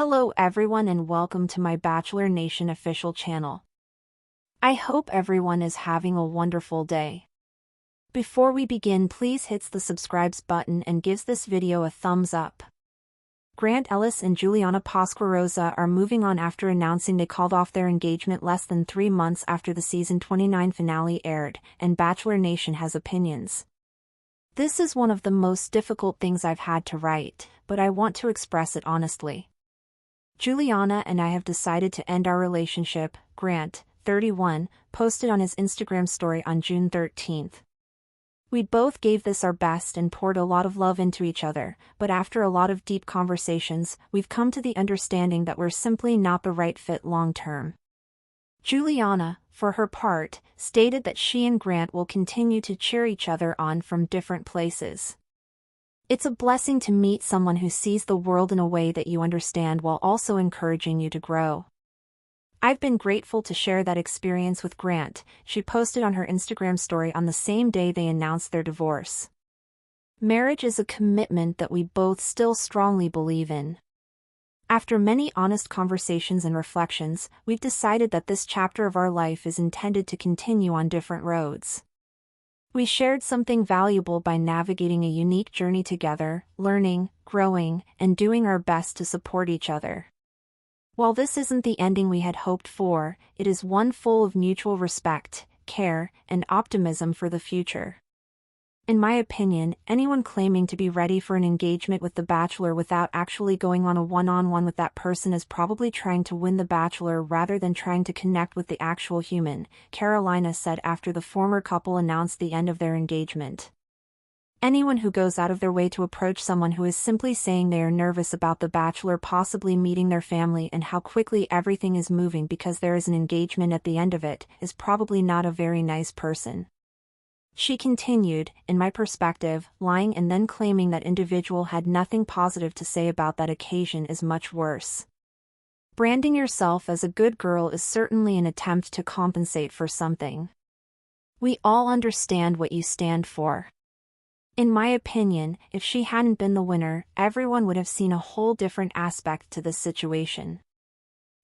Hello everyone and welcome to my Bachelor Nation official channel. I hope everyone is having a wonderful day. Before we begin, please hit the subscribe button and gives this video a thumbs up. Grant, Ellis and Juliana Pasquarosa are moving on after announcing they called off their engagement less than 3 months after the season 29 finale aired, and Bachelor Nation has opinions. This is one of the most difficult things I've had to write, but I want to express it honestly. Juliana and I have decided to end our relationship, Grant, 31, posted on his Instagram story on June 13th. We both gave this our best and poured a lot of love into each other, but after a lot of deep conversations, we've come to the understanding that we're simply not the right fit long-term. Juliana, for her part, stated that she and Grant will continue to cheer each other on from different places. It's a blessing to meet someone who sees the world in a way that you understand while also encouraging you to grow. I've been grateful to share that experience with Grant, she posted on her Instagram story on the same day they announced their divorce. Marriage is a commitment that we both still strongly believe in. After many honest conversations and reflections, we've decided that this chapter of our life is intended to continue on different roads. We shared something valuable by navigating a unique journey together, learning, growing, and doing our best to support each other. While this isn't the ending we had hoped for, it is one full of mutual respect, care, and optimism for the future. In my opinion, anyone claiming to be ready for an engagement with The Bachelor without actually going on a one-on-one with that person is probably trying to win The Bachelor rather than trying to connect with the actual human, Carolina said after the former couple announced the end of their engagement. Anyone who goes out of their way to approach someone who is simply saying they are nervous about The Bachelor possibly meeting their family and how quickly everything is moving because there is an engagement at the end of it is probably not a very nice person. She continued, in my perspective, lying and then claiming that individual had nothing positive to say about that occasion is much worse. Branding yourself as a good girl is certainly an attempt to compensate for something. We all understand what you stand for. In my opinion, if she hadn't been the winner, everyone would have seen a whole different aspect to this situation.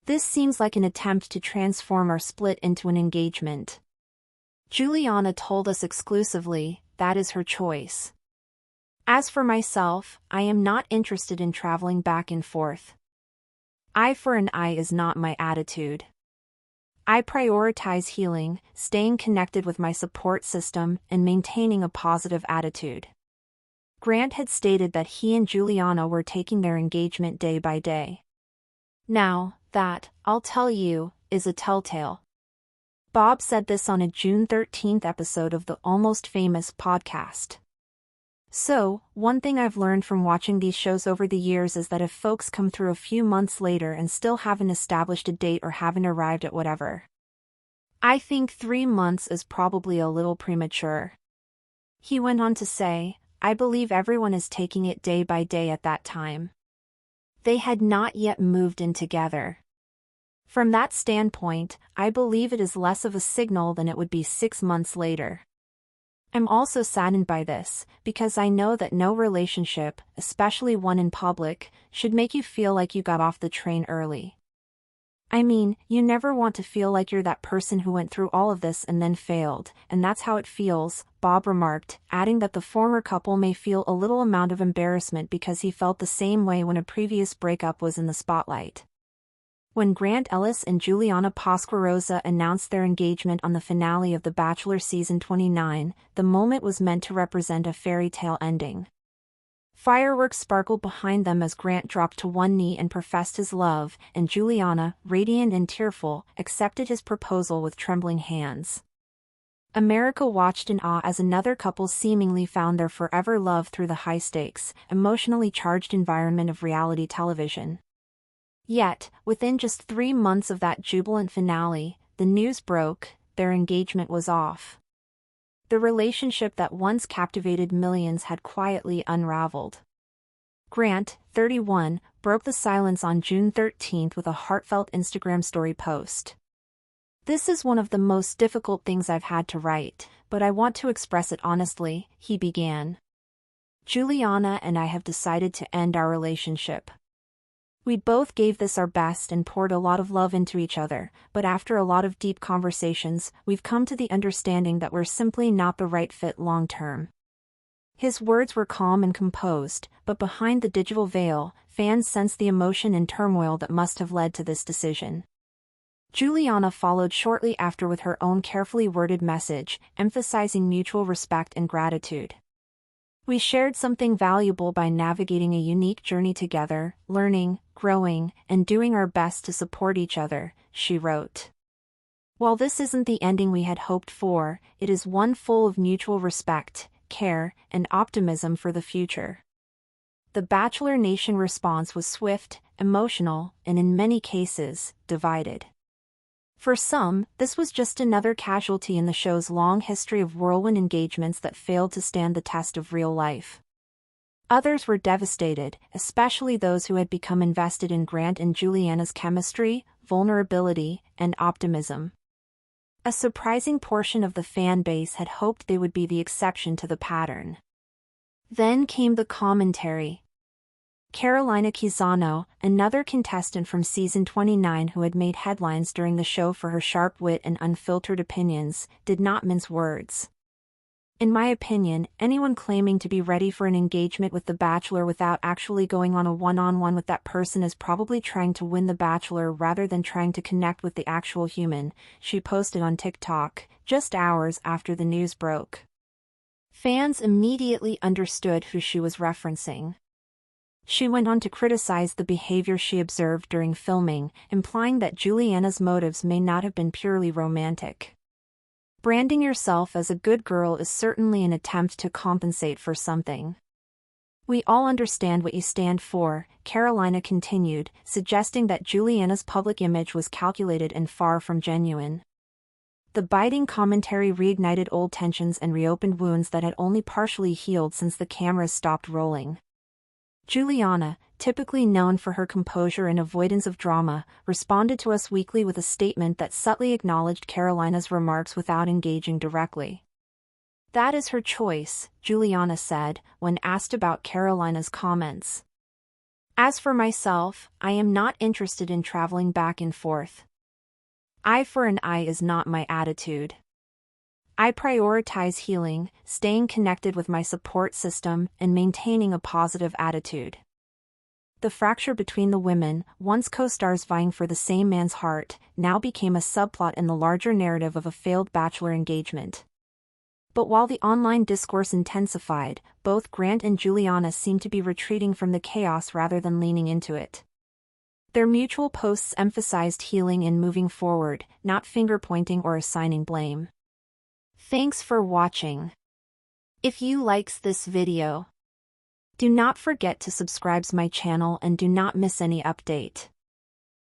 This seems like an attempt to transform our split into an engagement. Juliana told us exclusively, that is her choice. As for myself, I am not interested in traveling back and forth. Eye for an eye is not my attitude. I prioritize healing, staying connected with my support system, and maintaining a positive attitude. Grant had stated that he and Juliana were taking their engagement day by day. Now, that, I'll tell you, is a telltale. Bob said this on a June 13th episode of the Almost Famous podcast. So, one thing I've learned from watching these shows over the years is that if folks come through a few months later and still haven't established a date or haven't arrived at whatever, I think 3 months is probably a little premature. He went on to say, I believe everyone is taking it day by day at that time. They had not yet moved in together. From that standpoint, I believe it is less of a signal than it would be 6 months later. I'm also saddened by this, because I know that no relationship, especially one in public, should make you feel like you got off the train early. I mean, you never want to feel like you're that person who went through all of this and then failed, and that's how it feels, Bob remarked, adding that the former couple may feel a little amount of embarrassment because he felt the same way when a previous breakup was in the spotlight. When Grant, Ellis and Juliana Pasquarosa announced their engagement on the finale of The Bachelor season 29, the moment was meant to represent a fairy tale ending. Fireworks sparkled behind them as Grant dropped to one knee and professed his love, and Juliana, radiant and tearful, accepted his proposal with trembling hands. America watched in awe as another couple seemingly found their forever love through the high-stakes, emotionally charged environment of reality television. Yet, within just 3 months of that jubilant finale, the news broke, their engagement was off. The relationship that once captivated millions had quietly unraveled. Grant, 31, broke the silence on June 13th with a heartfelt Instagram story post. This is one of the most difficult things I've had to write, but I want to express it honestly, he began. Juliana and I have decided to end our relationship. We both gave this our best and poured a lot of love into each other, but after a lot of deep conversations, we've come to the understanding that we're simply not the right fit long term. His words were calm and composed, but behind the digital veil, fans sensed the emotion and turmoil that must have led to this decision. Juliana followed shortly after with her own carefully worded message, emphasizing mutual respect and gratitude. We shared something valuable by navigating a unique journey together, learning, growing, and doing our best to support each other, she wrote. While this isn't the ending we had hoped for, it is one full of mutual respect, care, and optimism for the future. The Bachelor Nation response was swift, emotional, and in many cases, divided. For some, this was just another casualty in the show's long history of whirlwind engagements that failed to stand the test of real life. Others were devastated, especially those who had become invested in Grant and Juliana's chemistry, vulnerability, and optimism. A surprising portion of the fan base had hoped they would be the exception to the pattern. Then came the commentary. Carolina Quezano, another contestant from season 29 who had made headlines during the show for her sharp wit and unfiltered opinions, did not mince words. In my opinion, anyone claiming to be ready for an engagement with The Bachelor without actually going on a one-on-one with that person is probably trying to win The Bachelor rather than trying to connect with the actual human, she posted on TikTok, just hours after the news broke. Fans immediately understood who she was referencing. She went on to criticize the behavior she observed during filming, implying that Juliana's motives may not have been purely romantic. Branding yourself as a good girl is certainly an attempt to compensate for something. We all understand what you stand for, Carolina continued, suggesting that Juliana's public image was calculated and far from genuine. The biting commentary reignited old tensions and reopened wounds that had only partially healed since the cameras stopped rolling. Juliana, typically known for her composure and avoidance of drama, responded to Us Weekly with a statement that subtly acknowledged Carolina's remarks without engaging directly. That is her choice, Juliana said, when asked about Carolina's comments. As for myself, I am not interested in traveling back and forth. Eye for an eye is not my attitude. I prioritize healing, staying connected with my support system, and maintaining a positive attitude. The fracture between the women, once co-stars vying for the same man's heart, now became a subplot in the larger narrative of a failed Bachelor engagement. But while the online discourse intensified, both Grant and Juliana seemed to be retreating from the chaos rather than leaning into it. Their mutual posts emphasized healing and moving forward, not finger-pointing or assigning blame. Thanks for watching. If you likes this video, do not forget to subscribe to my channel and do not miss any update.